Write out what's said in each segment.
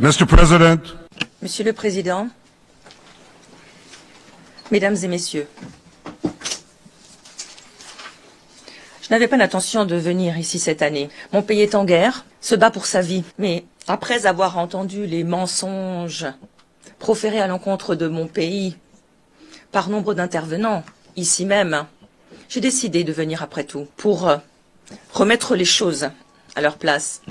Mr. President, Monsieur le Président, Mesdames et Messieurs, je n'avais pas l'intention de venir ici cette année. Mon pays est en guerre, se bat pour sa vie. Mais après avoir entendu les mensonges proférés à l'encontre de mon pays par nombre d'intervenants, ici même, j'ai décidé de venir après tout pour remettre les choses à leur place.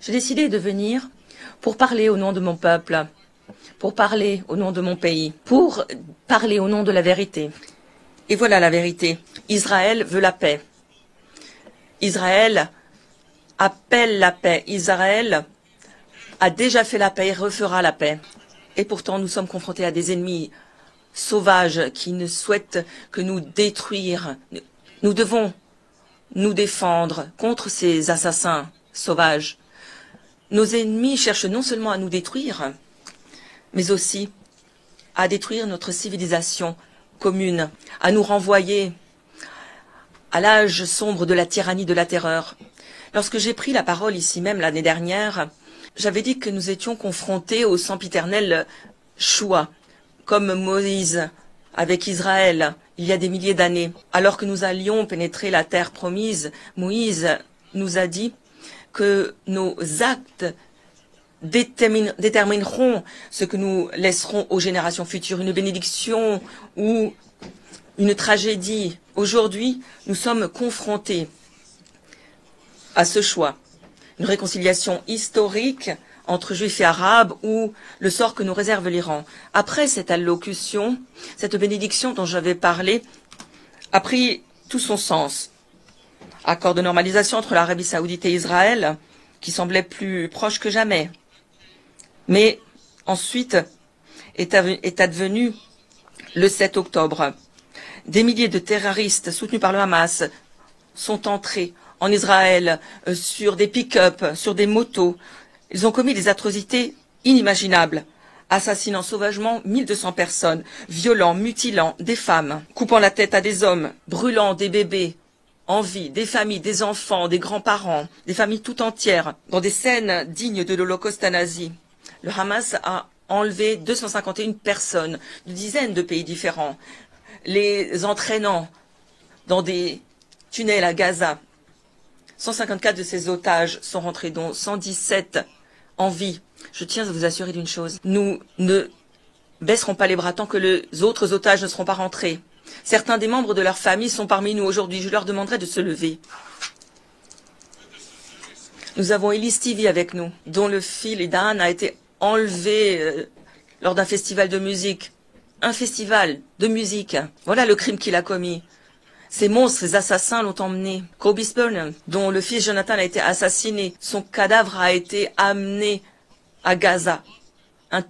J'ai décidé de venir pour parler au nom de mon peuple, pour parler au nom de mon pays, pour parler au nom de la vérité. Et voilà la vérité. Israël veut la paix. Israël appelle la paix. Israël a déjà fait la paix et refera la paix. Et pourtant, nous sommes confrontés à des ennemis sauvages qui ne souhaitent que nous détruire. Nous devons nous défendre contre ces assassins sauvages. Nos ennemis cherchent non seulement à nous détruire, mais aussi à détruire notre civilisation commune, à nous renvoyer à l'âge sombre de la tyrannie de la terreur. Lorsque j'ai pris la parole ici même l'année dernière, j'avais dit que nous étions confrontés au sempiternel choix, comme Moïse avec Israël il y a des milliers d'années. Alors que nous allions pénétrer la terre promise, Moïse nous a dit que nos actes détermineront ce que nous laisserons aux générations futures, une bénédiction ou une tragédie. Aujourd'hui, nous sommes confrontés à ce choix, une réconciliation historique entre Juifs et Arabes ou le sort que nous réserve l'Iran. Après cette allocution, cette bénédiction dont j'avais parlé a pris tout son sens. Accord de normalisation entre l'Arabie saoudite et Israël, qui semblait plus proche que jamais. Mais ensuite est advenu le 7 octobre. Des milliers de terroristes soutenus par le Hamas sont entrés en Israël sur des pick-up, sur des motos. Ils ont commis des atrocités inimaginables, assassinant sauvagement 1200 personnes, violant, mutilant des femmes, coupant la tête à des hommes, brûlant des bébés en vie, des familles, des enfants, des grands-parents, des familles tout entières, dans des scènes dignes de l'Holocauste nazi. Le Hamas a enlevé 251 personnes de dizaines de pays différents, les entraînant dans des tunnels à Gaza. 154 de ces otages sont rentrés, dont 117 en vie. Je tiens à vous assurer d'une chose. Nous ne baisserons pas les bras tant que les autres otages ne seront pas rentrés. Certains des membres de leur famille sont parmi nous aujourd'hui. Je leur demanderai de se lever. Nous avons Elie Stevie avec nous, dont le fil Edan a été enlevé lors d'un festival de musique. Un festival de musique. Voilà le crime qu'il a commis. Ces monstres, ces assassins l'ont emmené. Kobe Burnham, dont le fils Jonathan a été assassiné, son cadavre a été amené à Gaza. Un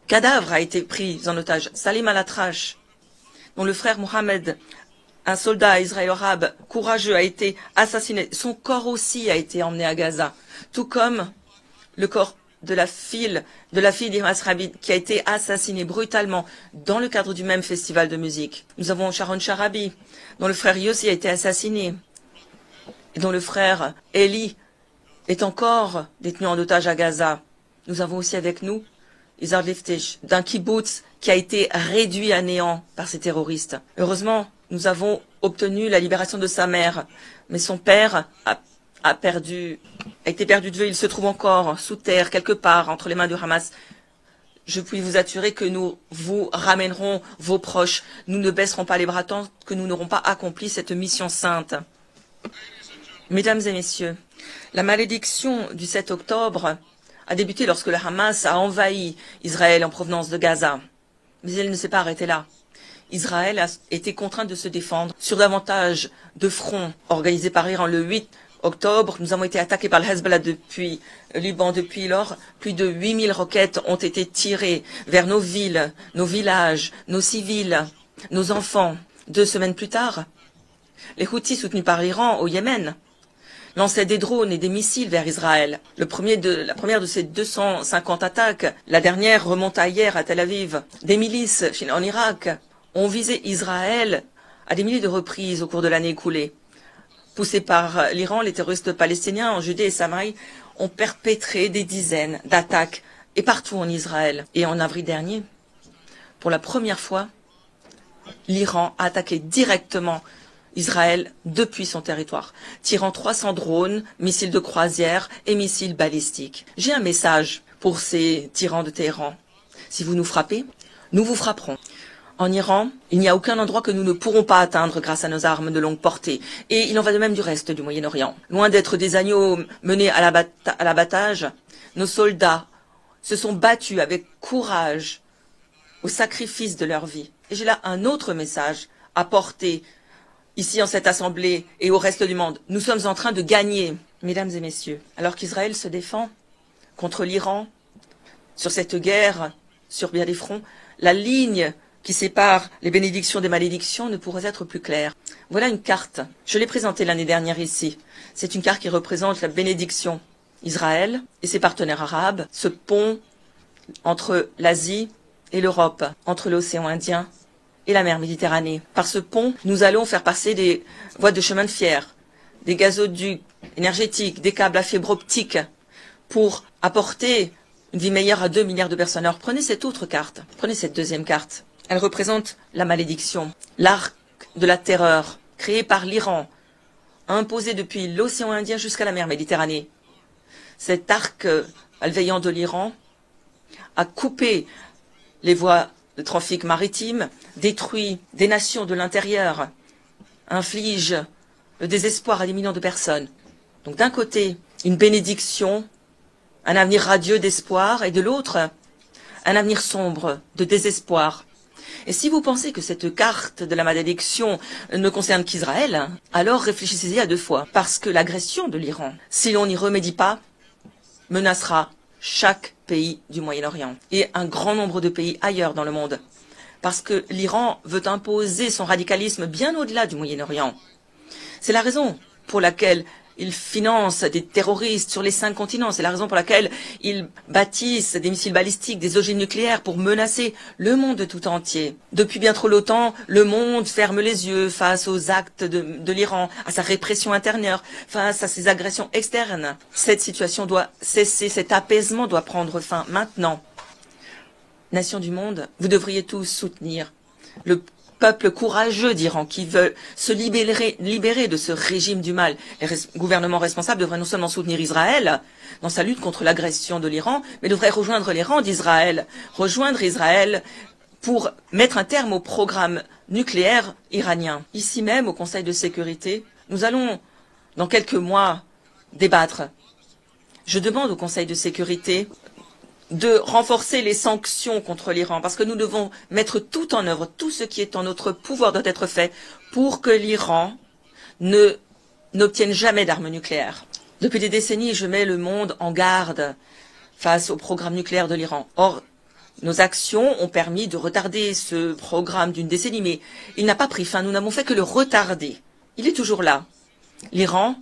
cadavre a été pris en otage. Salim Al-Atrash, dont le frère Mohamed, un soldat israélo-arabe courageux, a été assassiné. Son corps aussi a été emmené à Gaza, tout comme le corps de la fille d'Imas Rabin, qui a été assassinée brutalement dans le cadre du même festival de musique. Nous avons Sharon Sharabi, dont le frère Yossi a été assassiné, et dont le frère Eli est encore détenu en otage à Gaza. Nous avons aussi avec nous Izar Liftish, d'un kibbutz qui a été réduit à néant par ces terroristes. Heureusement, nous avons obtenu la libération de sa mère, mais son père a été perdu de vue. Il se trouve encore sous terre, quelque part, entre les mains du Hamas. Je puis vous assurer que nous vous ramènerons vos proches. Nous ne baisserons pas les bras tant que nous n'aurons pas accompli cette mission sainte. Mesdames et messieurs, la malédiction du 7 octobre a débuté lorsque le Hamas a envahi Israël en provenance de Gaza. Mais elle ne s'est pas arrêtée là. Israël a été contraint de se défendre sur davantage de fronts organisés par l'Iran. Le 8 octobre, nous avons été attaqués par le Hezbollah depuis Liban. Depuis lors, plus de 8000 roquettes ont été tirées vers nos villes, nos villages, nos civils, nos enfants. 2 semaines plus tard, les Houthis soutenus par l'Iran au Yémen lançaient des drones et des missiles vers Israël. La première de ces 250 attaques, la dernière remonta hier à Tel Aviv. Des milices en Irak ont visé Israël à des milliers de reprises au cours de l'année écoulée. Poussés par l'Iran, les terroristes palestiniens en Judée et Samarie ont perpétré des dizaines d'attaques et partout en Israël. Et en avril dernier, pour la première fois, l'Iran a attaqué directement Israël depuis son territoire, tirant 300 drones, missiles de croisière et missiles balistiques. J'ai un message pour ces tyrans de Téhéran. Si vous nous frappez, nous vous frapperons. En Iran, il n'y a aucun endroit que nous ne pourrons pas atteindre grâce à nos armes de longue portée. Et il en va de même du reste du Moyen-Orient. Loin d'être des agneaux menés à l'abattage, nos soldats se sont battus avec courage au sacrifice de leur vie. Et j'ai là un autre message à porter ici en cette assemblée et au reste du monde. Nous sommes en train de gagner, mesdames et messieurs. Alors qu'Israël se défend contre l'Iran sur cette guerre, sur bien des fronts, la ligne qui sépare les bénédictions des malédictions ne pourrait être plus claire. Voilà une carte. Je l'ai présentée l'année dernière ici. C'est une carte qui représente la bénédiction. Israël et ses partenaires arabes, ce pont entre l'Asie et l'Europe, entre l'océan Indien et la mer Méditerranée. Par ce pont, nous allons faire passer des voies de chemin de fer, des gazoducs énergétiques, des câbles à fibre optique pour apporter une vie meilleure à 2 milliards de personnes. Alors prenez cette autre carte, prenez cette deuxième carte. Elle représente la malédiction, l'arc de la terreur, créé par l'Iran, imposé depuis l'océan Indien jusqu'à la mer Méditerranée. Cet arc malveillant de l'Iran a coupé les voies de trafic maritime, détruit des nations de l'intérieur, inflige le désespoir à des millions de personnes. Donc d'un côté, une bénédiction, un avenir radieux d'espoir, et de l'autre, un avenir sombre de désespoir. Et si vous pensez que cette carte de la malédiction ne concerne qu'Israël, alors réfléchissez-y à 2 fois. Parce que l'agression de l'Iran, si l'on n'y remédie pas, menacera chaque pays du Moyen-Orient et un grand nombre de pays ailleurs dans le monde. Parce que l'Iran veut imposer son radicalisme bien au-delà du Moyen-Orient. C'est la raison pour laquelle ils financent des terroristes sur les 5 continents. C'est la raison pour laquelle ils bâtissent des missiles balistiques, des ogives nucléaires pour menacer le monde tout entier. Depuis bien trop longtemps, le monde ferme les yeux face aux actes de l'Iran, à sa répression intérieure, face à ses agressions externes. Cette situation doit cesser, cet apaisement doit prendre fin maintenant. Nations du monde, vous devriez tous soutenir le peuple courageux d'Iran qui veut se libérer de ce régime du mal. Les gouvernements responsables devraient non seulement soutenir Israël dans sa lutte contre l'agression de l'Iran, mais devraient rejoindre les rangs d'Israël, rejoindre Israël pour mettre un terme au programme nucléaire iranien. Ici même, au Conseil de sécurité, nous allons, dans quelques mois, débattre. Je demande au Conseil de sécurité de renforcer les sanctions contre l'Iran, parce que nous devons mettre tout en œuvre, tout ce qui est en notre pouvoir doit être fait pour que l'Iran n'obtienne jamais d'armes nucléaires. Depuis des décennies, je mets le monde en garde face au programme nucléaire de l'Iran. Or, nos actions ont permis de retarder ce programme d'une décennie, mais il n'a pas pris fin, nous n'avons fait que le retarder. Il est toujours là. L'Iran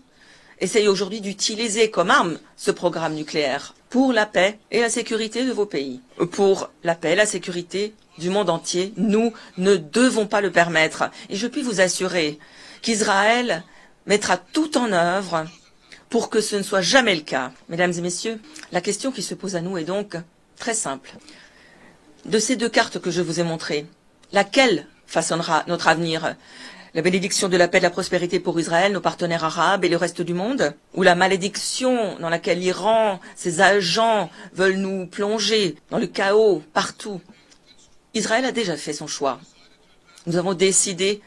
essaye aujourd'hui d'utiliser comme arme ce programme nucléaire pour la paix et la sécurité de vos pays. Pour la paix et la sécurité du monde entier, nous ne devons pas le permettre. Et je puis vous assurer qu'Israël mettra tout en œuvre pour que ce ne soit jamais le cas. Mesdames et messieurs, la question qui se pose à nous est donc très simple. De ces 2 cartes que je vous ai montrées, laquelle façonnera notre avenir ? La bénédiction de la paix et de la prospérité pour Israël, nos partenaires arabes et le reste du monde, ou la malédiction dans laquelle l'Iran, ses agents veulent nous plonger dans le chaos partout. Israël a déjà fait son choix. Nous avons décidé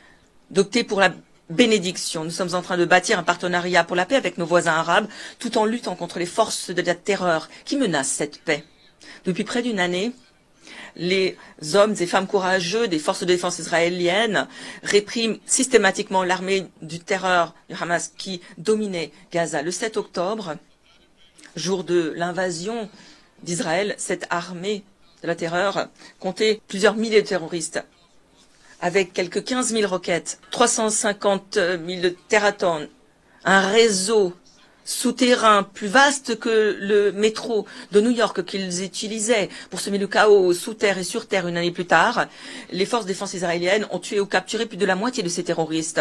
d'opter pour la bénédiction. Nous sommes en train de bâtir un partenariat pour la paix avec nos voisins arabes, tout en luttant contre les forces de la terreur qui menacent cette paix. Depuis près d'1 année, les hommes et femmes courageux des forces de défense israéliennes répriment systématiquement l'armée du terreur du Hamas qui dominait Gaza. Le 7 octobre, jour de l'invasion d'Israël, cette armée de la terreur comptait plusieurs milliers de terroristes, avec quelques 15 000 roquettes, 350 000 terratones, un réseau souterrain plus vaste que le métro de New York qu'ils utilisaient pour semer le chaos sous terre et sur terre 1 année plus tard. Les forces de défense israéliennes ont tué ou capturé plus de la moitié de ces terroristes.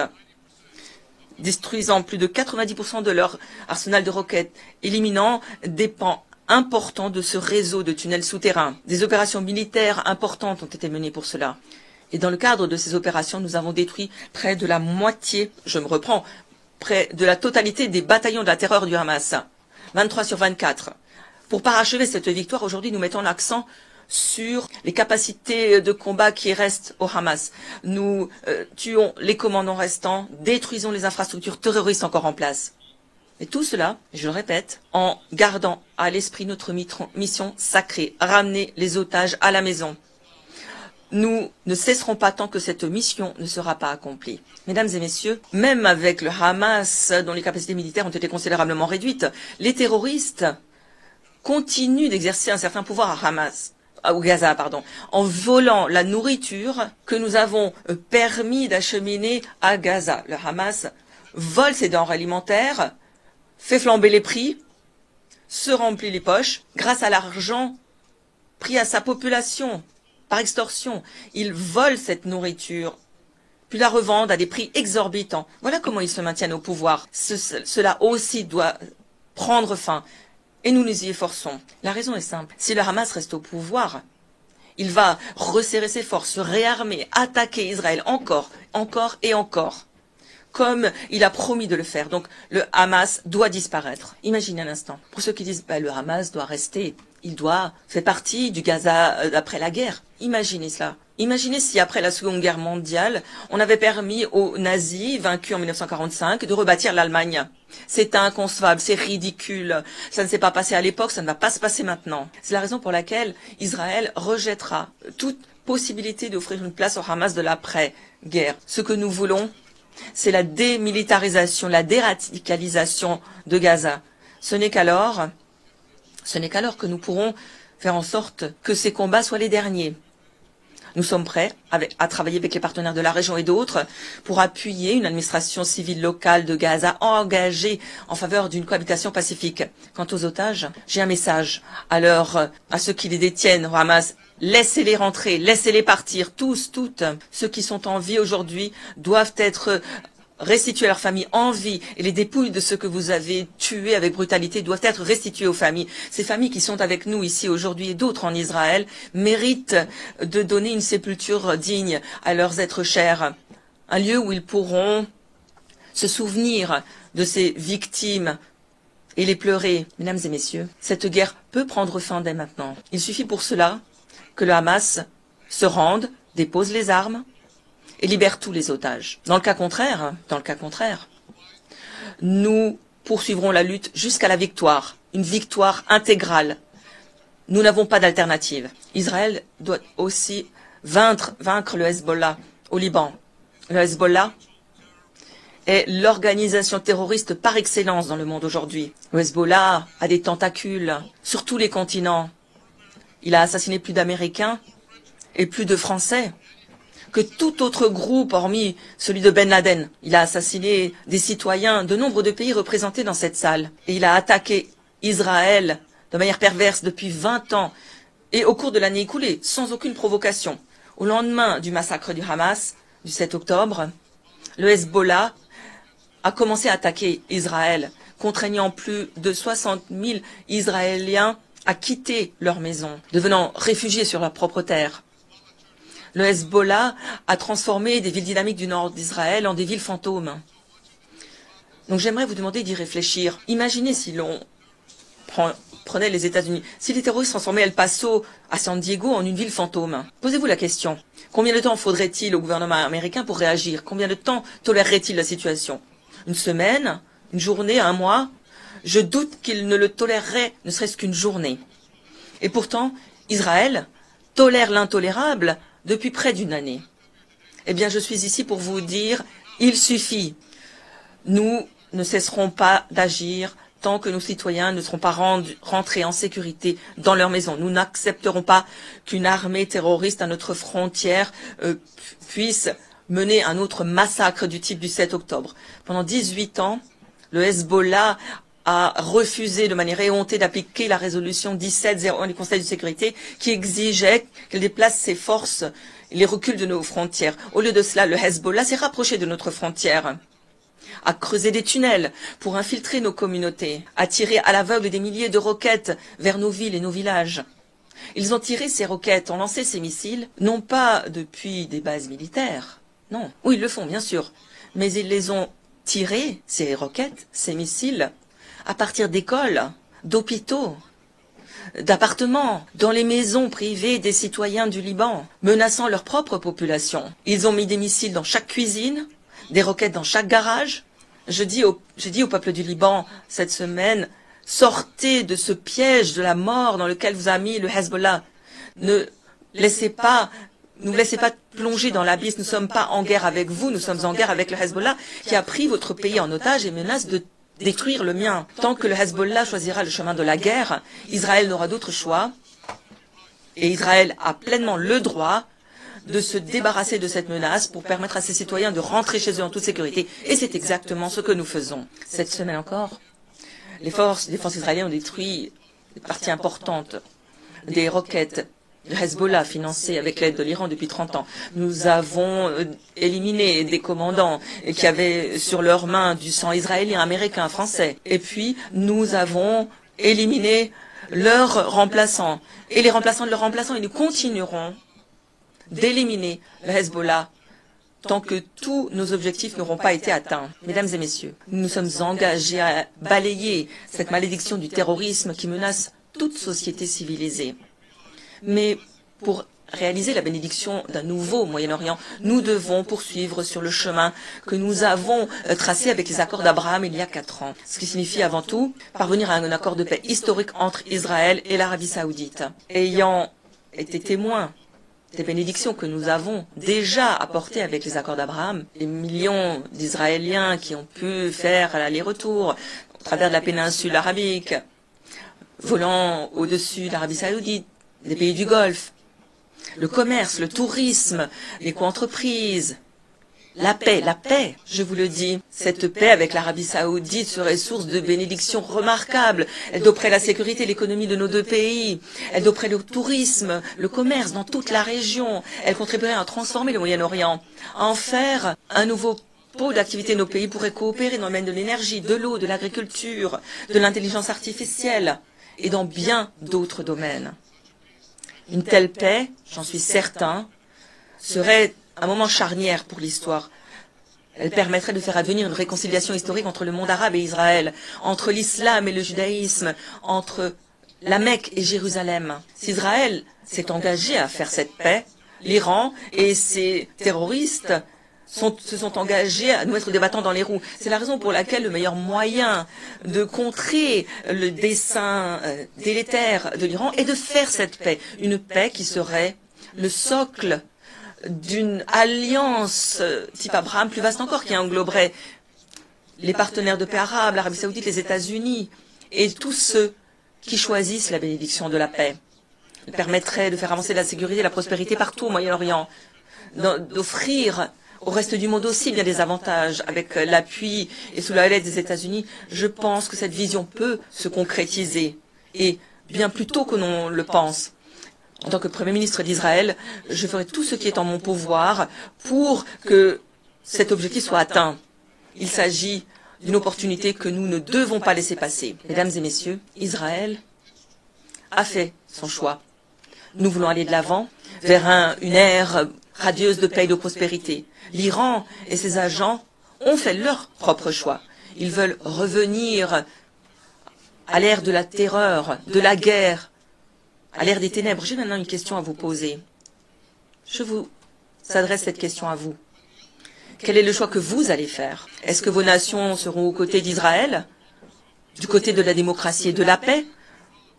détruisant plus de 90% de leur arsenal de roquettes, éliminant des pans importants de ce réseau de tunnels souterrains. Des opérations militaires importantes ont été menées pour cela. Et dans le cadre de ces opérations, nous avons détruit près de la moitié, je me reprends, près de la totalité des bataillons de la terreur du Hamas. 23 sur 24. Pour parachever cette victoire, aujourd'hui, nous mettons l'accent sur les capacités de combat qui restent au Hamas. Nous tuons les commandants restants, détruisons les infrastructures terroristes encore en place. Et tout cela, je le répète, en gardant à l'esprit notre mission sacrée, ramener les otages à la maison. Nous ne cesserons pas tant que cette mission ne sera pas accomplie. Mesdames et messieurs, même avec le Hamas, dont les capacités militaires ont été considérablement réduites, les terroristes continuent d'exercer un certain pouvoir au Gaza, en volant la nourriture que nous avons permis d'acheminer à Gaza. Le Hamas vole ses denrées alimentaires, fait flamber les prix, se remplit les poches grâce à l'argent pris à sa population par extorsion. Il vole cette nourriture, puis la revendent à des prix exorbitants. Voilà comment ils se maintiennent au pouvoir. Cela aussi doit prendre fin. Et nous nous y efforçons. La raison est simple. Si le Hamas reste au pouvoir, il va resserrer ses forces, se réarmer, attaquer Israël encore et encore, comme il a promis de le faire. Donc le Hamas doit disparaître. Imaginez un instant. Pour ceux qui disent le Hamas doit rester, il doit faire partie du Gaza d'après la guerre. Imaginez cela. Imaginez si après la Seconde Guerre mondiale, on avait permis aux nazis, vaincus en 1945, de rebâtir l'Allemagne. C'est inconcevable, c'est ridicule. Ça ne s'est pas passé à l'époque, ça ne va pas se passer maintenant. C'est la raison pour laquelle Israël rejettera toute possibilité d'offrir une place au Hamas de l'après-guerre. Ce que nous voulons, c'est la démilitarisation, la déradicalisation de Gaza. Ce n'est qu'alors que nous pourrons faire en sorte que ces combats soient les derniers. Nous sommes prêts à travailler avec les partenaires de la région et d'autres pour appuyer une administration civile locale de Gaza engagée en faveur d'une cohabitation pacifique. Quant aux otages, j'ai un message à ceux qui les détiennent au Hamas. Laissez-les rentrer, laissez-les partir, tous, toutes. Ceux qui sont en vie aujourd'hui doivent être restituer à leur famille en vie, et les dépouilles de ceux que vous avez tués avec brutalité doivent être restituées aux familles. Ces familles qui sont avec nous ici aujourd'hui et d'autres en Israël méritent de donner une sépulture digne à leurs êtres chers, un lieu où ils pourront se souvenir de ces victimes et les pleurer. Mesdames et messieurs, cette guerre peut prendre fin dès maintenant. Il suffit pour cela que le Hamas se rende, dépose les armes et libère tous les otages. Dans le cas contraire, nous poursuivrons la lutte jusqu'à la victoire, une victoire intégrale. Nous n'avons pas d'alternative. Israël doit aussi vaincre le Hezbollah au Liban. Le Hezbollah est l'organisation terroriste par excellence dans le monde aujourd'hui. Le Hezbollah a des tentacules sur tous les continents. Il a assassiné plus d'Américains et plus de Français que tout autre groupe, hormis celui de Ben Laden. Il a assassiné des citoyens de nombre de pays représentés dans cette salle. Et il a attaqué Israël de manière perverse depuis 20 ans. Et au cours de l'année écoulée, sans aucune provocation. Au lendemain du massacre du Hamas, du 7 octobre, le Hezbollah a commencé à attaquer Israël, contraignant plus de 60 000 Israéliens à quitter leur maison, devenant réfugiés sur leur propre terre. Le Hezbollah a transformé des villes dynamiques du nord d'Israël en des villes fantômes. Donc j'aimerais vous demander d'y réfléchir. Imaginez si l'on prenait les États-Unis, si les terroristes transformaient El Paso à San Diego en une ville fantôme. Posez-vous la question. Combien de temps faudrait-il au gouvernement américain pour réagir? Combien de temps tolérerait-il la situation? Une semaine? Une journée? Un mois? Je doute qu'il ne le tolérerait ne serait-ce qu'une journée. Et pourtant, Israël tolère l'intolérable depuis près d'une année. Eh bien, je suis ici pour vous dire, il suffit. Nous ne cesserons pas d'agir tant que nos citoyens ne seront pas rentrés en sécurité dans leur maison. Nous n'accepterons pas qu'une armée terroriste à notre frontière puisse mener un autre massacre du type du 7 octobre. Pendant 18 ans, le Hezbollah a refusé de manière éhontée d'appliquer la résolution 1701 du Conseil de sécurité qui exigeait qu'elle déplace ses forces et les reculs de nos frontières. Au lieu de cela, le Hezbollah s'est rapproché de notre frontière à creuser des tunnels pour infiltrer nos communautés, à tirer à l'aveugle des milliers de roquettes vers nos villes et nos villages. Ils ont tiré ces roquettes, ont lancé ces missiles, non pas depuis des bases militaires, non, oui, ils le font bien sûr, mais ils les ont tirés, ces roquettes, ces missiles, à partir d'écoles, d'hôpitaux, d'appartements, dans les maisons privées des citoyens du Liban, menaçant leur propre population. Ils ont mis des missiles dans chaque cuisine, des roquettes dans chaque garage. J'ai dit au peuple du Liban cette semaine, sortez de ce piège de la mort dans lequel vous a mis le Hezbollah. Ne laissez pas plonger dans l'abysse. Nous ne sommes pas en guerre avec vous, nous sommes en guerre avec le Hezbollah qui a pris votre pays en otage et menace de détruire le mien. Tant que le Hezbollah choisira le chemin de la guerre, Israël n'aura d'autre choix. Et Israël a pleinement le droit de se débarrasser de cette menace pour permettre à ses citoyens de rentrer chez eux en toute sécurité. Et c'est exactement ce que nous faisons. Cette semaine encore, les forces israéliennes ont détruit une partie importante des roquettes de Hezbollah financées avec l'aide de l'Iran depuis 30 ans. Nous avons éliminé des commandants qui avaient sur leurs mains du sang israélien, américain, français. Et puis, nous avons éliminé leurs remplaçants. Et les remplaçants de leurs remplaçants, et nous continuerons d'éliminer le Hezbollah tant que tous nos objectifs n'auront pas été atteints. Mesdames et messieurs, nous nous sommes engagés à balayer cette malédiction du terrorisme qui menace toute société civilisée. Mais pour réaliser la bénédiction d'un nouveau Moyen-Orient, nous devons poursuivre sur le chemin que nous avons tracé avec les accords d'Abraham il y a 4 ans. Ce qui signifie avant tout parvenir à un accord de paix historique entre Israël et l'Arabie Saoudite. Ayant été témoin des bénédictions que nous avons déjà apportées avec les accords d'Abraham, les millions d'Israéliens qui ont pu faire l'aller-retour au travers de la péninsule arabique, volant au-dessus de l'Arabie Saoudite, des pays du Golfe, le commerce, le tourisme, les co-entreprises, la paix, je vous le dis. Cette paix avec l'Arabie Saoudite serait source de bénédictions remarquables. Elle doperait la sécurité, l'économie de nos deux pays. Elle doperait le tourisme, le commerce dans toute la région. Elle contribuerait à transformer le Moyen-Orient, à en faire un nouveau pôle d'activité. Nos pays pourraient coopérer dans le domaine de l'énergie, de l'eau, de l'agriculture, de l'intelligence artificielle et dans bien d'autres domaines. Une telle paix, j'en suis certain, serait un moment charnière pour l'histoire. Elle permettrait de faire advenir une réconciliation historique entre le monde arabe et Israël, entre l'islam et le judaïsme, entre la Mecque et Jérusalem. Si Israël s'est engagé à faire cette paix, l'Iran et ses terroristes se sont engagés à nous mettre des bâtons dans les roues. C'est la raison pour laquelle le meilleur moyen de contrer le dessein délétère de l'Iran est de faire cette paix. Une paix qui serait le socle d'une alliance type Abraham, plus vaste encore, qui engloberait les partenaires de paix arabes, l'Arabie Saoudite, les États-Unis et tous ceux qui choisissent la bénédiction de la paix. Elle permettrait de faire avancer la sécurité et la prospérité partout au Moyen-Orient, d'offrir au reste du monde aussi bien des avantages avec l'appui et sous la l'aide des États-Unis. Je pense que cette vision peut se concrétiser et bien plus tôt que l'on le pense. En tant que Premier ministre d'Israël, je ferai tout ce qui est en mon pouvoir pour que cet objectif soit atteint. Il s'agit d'une opportunité que nous ne devons pas laisser passer. Mesdames et messieurs, Israël a fait son choix. Nous voulons aller de l'avant vers une ère radieuse de paix et de prospérité. L'Iran et ses agents ont fait leur propre choix. Ils veulent revenir à l'ère de la terreur, de la guerre, à l'ère des ténèbres. J'ai maintenant une question à vous poser. Je vous adresse cette question à vous. Quel est le choix que vous allez faire? Est-ce que vos nations seront aux côtés d'Israël, du côté de la démocratie et de la paix?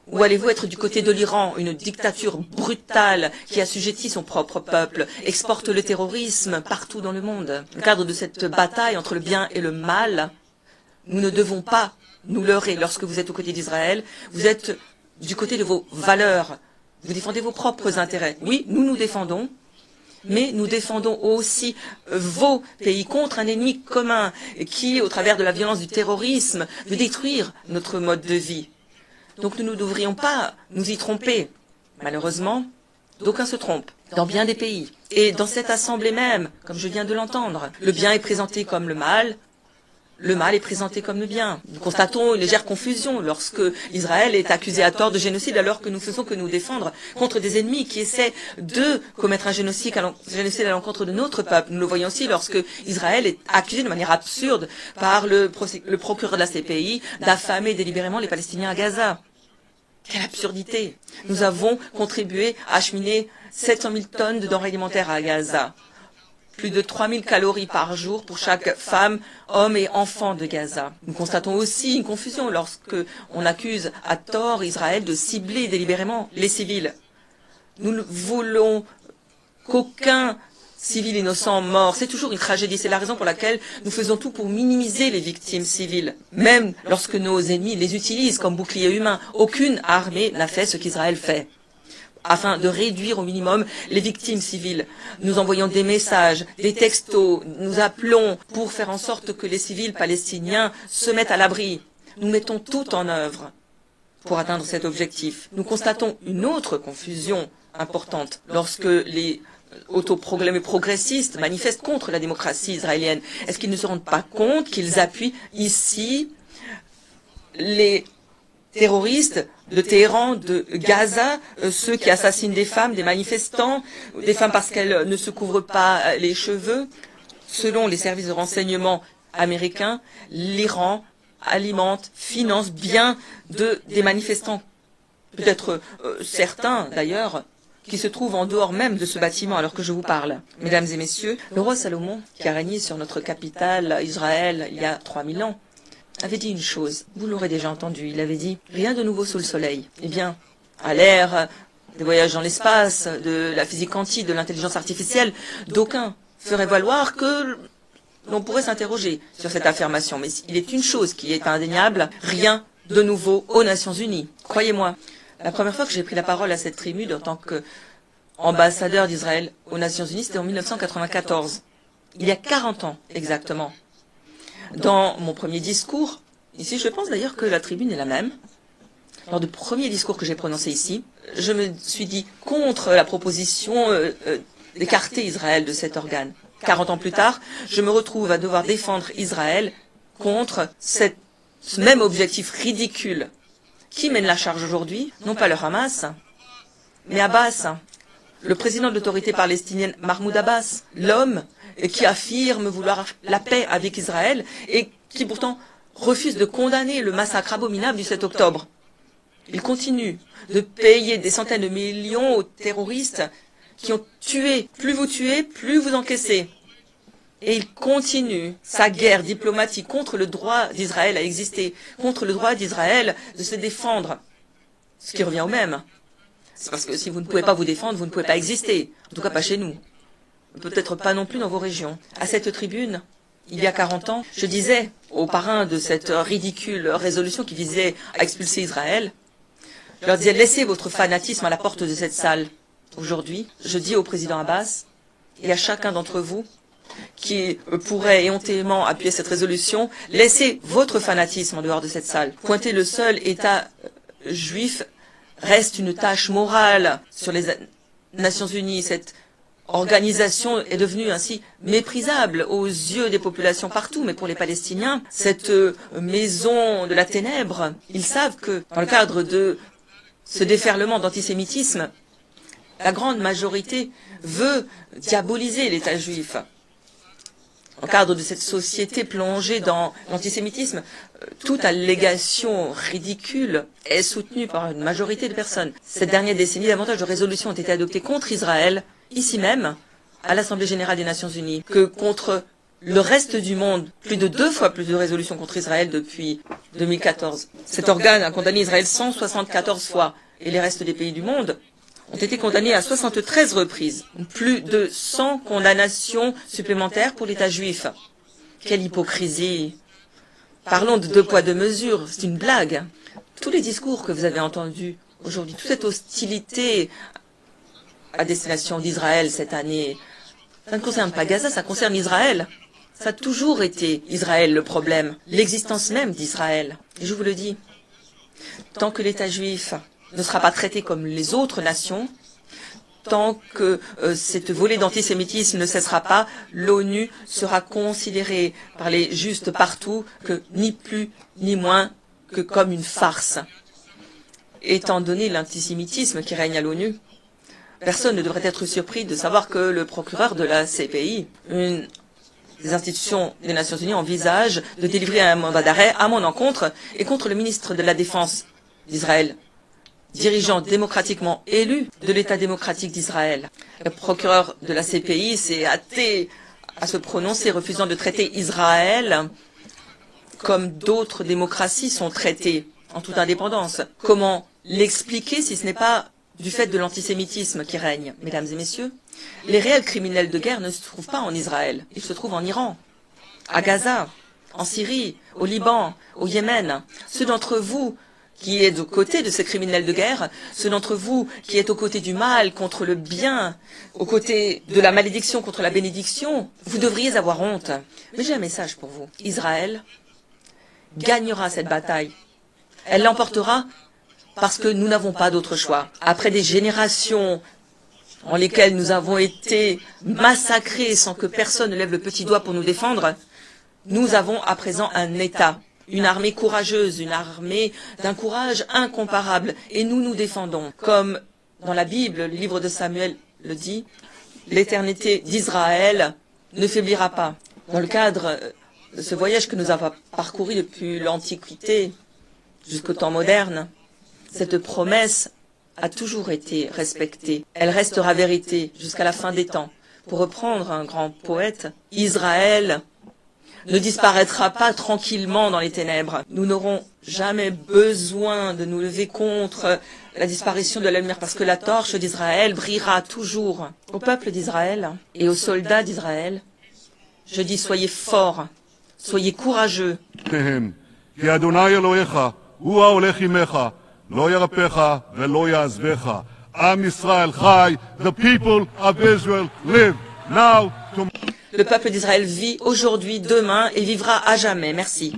Ou allez-vous être du côté de l'Iran, une dictature brutale qui assujettit son propre peuple, exporte le terrorisme partout dans le monde? Dans le cadre de cette bataille entre le bien et le mal, nous ne devons pas nous leurrer. Lorsque vous êtes aux côtés d'Israël, vous êtes du côté de vos valeurs. Vous défendez vos propres intérêts. Oui, nous nous défendons, mais nous défendons aussi vos pays contre un ennemi commun qui, au travers de la violence du terrorisme, veut détruire notre mode de vie. Donc nous ne devrions pas nous y tromper. Malheureusement, d'aucuns se trompent dans bien des pays. Et dans cette assemblée même, comme je viens de l'entendre, le bien est présenté comme le mal le mal est présenté comme le bien. Nous constatons une légère confusion lorsque Israël est accusé à tort de génocide alors que nous faisons que nous défendre contre des ennemis qui essaient de commettre un génocide à l'encontre de notre peuple. Nous le voyons aussi lorsque Israël est accusé de manière absurde par le procureur de la CPI d'affamer délibérément les Palestiniens à Gaza. Quelle absurdité! Nous avons contribué à acheminer 700 000 tonnes de denrées alimentaires à Gaza. Plus de 3000 calories par jour pour chaque femme, homme et enfant de Gaza. Nous constatons aussi une confusion lorsque on accuse à tort Israël de cibler délibérément les civils. Nous ne voulons qu'aucun civil innocent mort. C'est toujours une tragédie. C'est la raison pour laquelle nous faisons tout pour minimiser les victimes civiles. Même lorsque nos ennemis les utilisent comme boucliers humains, aucune armée n'a fait ce qu'Israël fait. Afin de réduire au minimum les victimes civiles. Nous envoyons des messages, des textos, nous appelons pour faire en sorte que les civils palestiniens se mettent à l'abri. Nous mettons tout en œuvre pour atteindre cet objectif. Nous constatons une autre confusion importante lorsque les autoproclamés progressistes manifestent contre la démocratie israélienne. Est-ce qu'ils ne se rendent pas compte qu'ils appuient ici les terroristes de Téhéran, de Gaza, ceux qui assassinent des femmes, des manifestants, des femmes parce qu'elles ne se couvrent pas les cheveux? Selon les services de renseignement américains, l'Iran alimente, finance bien des manifestants, peut-être certains d'ailleurs, qui se trouvent en dehors même de ce bâtiment alors que je vous parle. Mesdames et messieurs, le roi Salomon, qui a régné sur notre capitale, Israël, il y a 3000 ans, avait dit une chose, vous l'aurez déjà entendu, il avait dit « Rien de nouveau sous le soleil ». Eh bien, à l'ère des voyages dans l'espace, de la physique quantique, de l'intelligence artificielle, d'aucuns feraient valoir que l'on pourrait s'interroger sur cette affirmation. Mais il est une chose qui est indéniable, rien de nouveau aux Nations Unies. Croyez-moi, la première fois que j'ai pris la parole à cette tribune en tant qu'ambassadeur d'Israël aux Nations Unies, c'était en 1994, il y a 40 ans exactement. Dans mon premier discours, ici je pense d'ailleurs que la tribune est la même, lors du premier discours que j'ai prononcé ici, je me suis dit contre la proposition d'écarter Israël de cet organe. 40 ans plus tard, je me retrouve à devoir défendre Israël contre ce même objectif ridicule. Qui mène la charge aujourd'hui? Non pas le Hamas, mais Abbas, le président de l'autorité palestinienne Mahmoud Abbas, l'homme qui affirme vouloir la paix avec Israël et qui pourtant refuse de condamner le massacre abominable du 7 octobre. Il continue de payer des centaines de millions aux terroristes qui ont tué. Plus vous encaissez. Et il continue sa guerre diplomatique contre le droit d'Israël à exister, contre le droit d'Israël de se défendre. Ce qui revient au même. C'est parce que si vous ne pouvez pas vous défendre, vous ne pouvez pas exister. En tout cas, pas chez nous. Peut-être pas non plus dans vos régions. À cette tribune, il y a 40 ans, je disais aux parrains de cette ridicule résolution qui visait à expulser Israël, je leur disais, laissez votre fanatisme à la porte de cette salle. Aujourd'hui, je dis au président Abbas et à chacun d'entre vous qui pourrait éhontément appuyer cette résolution, laissez votre fanatisme en dehors de cette salle. Pointer le seul État juif reste une tâche morale sur les Nations Unies. Cette organisation est devenue ainsi méprisable aux yeux des populations partout, mais pour les Palestiniens, cette maison de la ténèbre, ils savent que dans le cadre de ce déferlement d'antisémitisme, la grande majorité veut diaboliser l'État juif. Dans le cadre de cette société plongée dans l'antisémitisme, toute allégation ridicule est soutenue par une majorité de personnes. Cette dernière décennie, davantage de résolutions ont été adoptées contre Israël, ici même, à l'Assemblée générale des Nations unies, que contre le reste du monde. Plus de 2 fois plus de résolutions contre Israël depuis 2014. Cet organe a condamné Israël 174 fois, et les restes des pays du monde ont été condamnés à 73 reprises. Plus de 100 condamnations supplémentaires pour l'État juif. Quelle hypocrisie! Parlons de 2 poids 2 mesures, c'est une blague. Tous les discours que vous avez entendus aujourd'hui, toute cette hostilité à destination d'Israël cette année, ça ne concerne pas Gaza, ça concerne Israël. Ça a toujours été Israël le problème, l'existence même d'Israël. Et je vous le dis, tant que l'État juif ne sera pas traité comme les autres nations, tant que cette volée d'antisémitisme ne cessera pas, l'ONU sera considérée par les justes partout que ni plus ni moins que comme une farce. Étant donné l'antisémitisme qui règne à l'ONU, personne ne devrait être surpris de savoir que le procureur de la CPI, une des institutions des Nations Unies, envisage de délivrer un mandat d'arrêt à mon encontre et contre le ministre de la Défense d'Israël, dirigeant démocratiquement élu de l'État démocratique d'Israël. Le procureur de la CPI s'est hâté à se prononcer, refusant de traiter Israël comme d'autres démocraties sont traitées, en toute indépendance. Comment l'expliquer si ce n'est pas du fait de l'antisémitisme qui règne, mesdames et messieurs? Les réels criminels de guerre ne se trouvent pas en Israël, ils se trouvent en Iran, à Gaza, en Syrie, au Liban, au Yémen. Ceux d'entre vous qui est aux côtés de ces criminels de guerre, ceux d'entre vous qui êtes aux côtés du mal contre le bien, aux côtés de la malédiction contre la bénédiction, vous devriez avoir honte. Mais j'ai un message pour vous. Israël gagnera cette bataille. Elle l'emportera parce que nous n'avons pas d'autre choix. Après des générations en lesquelles nous avons été massacrés sans que personne ne lève le petit doigt pour nous défendre, nous avons à présent un État. Une armée courageuse, une armée d'un courage incomparable. Et nous nous défendons. Comme dans la Bible, le livre de Samuel le dit, l'éternité d'Israël ne faiblira pas. Dans le cadre de ce voyage que nous avons parcouru depuis l'Antiquité jusqu'au temps moderne, cette promesse a toujours été respectée. Elle restera vérité jusqu'à la fin des temps. Pour reprendre un grand poète, Israël ne disparaîtra pas tranquillement dans les ténèbres. Nous n'aurons jamais besoin de nous lever contre la disparition de la lumière parce que la torche d'Israël brillera toujours. Au peuple d'Israël et aux soldats d'Israël, je dis soyez forts, soyez courageux. Le peuple d'Israël vit aujourd'hui, demain et vivra à jamais. Merci.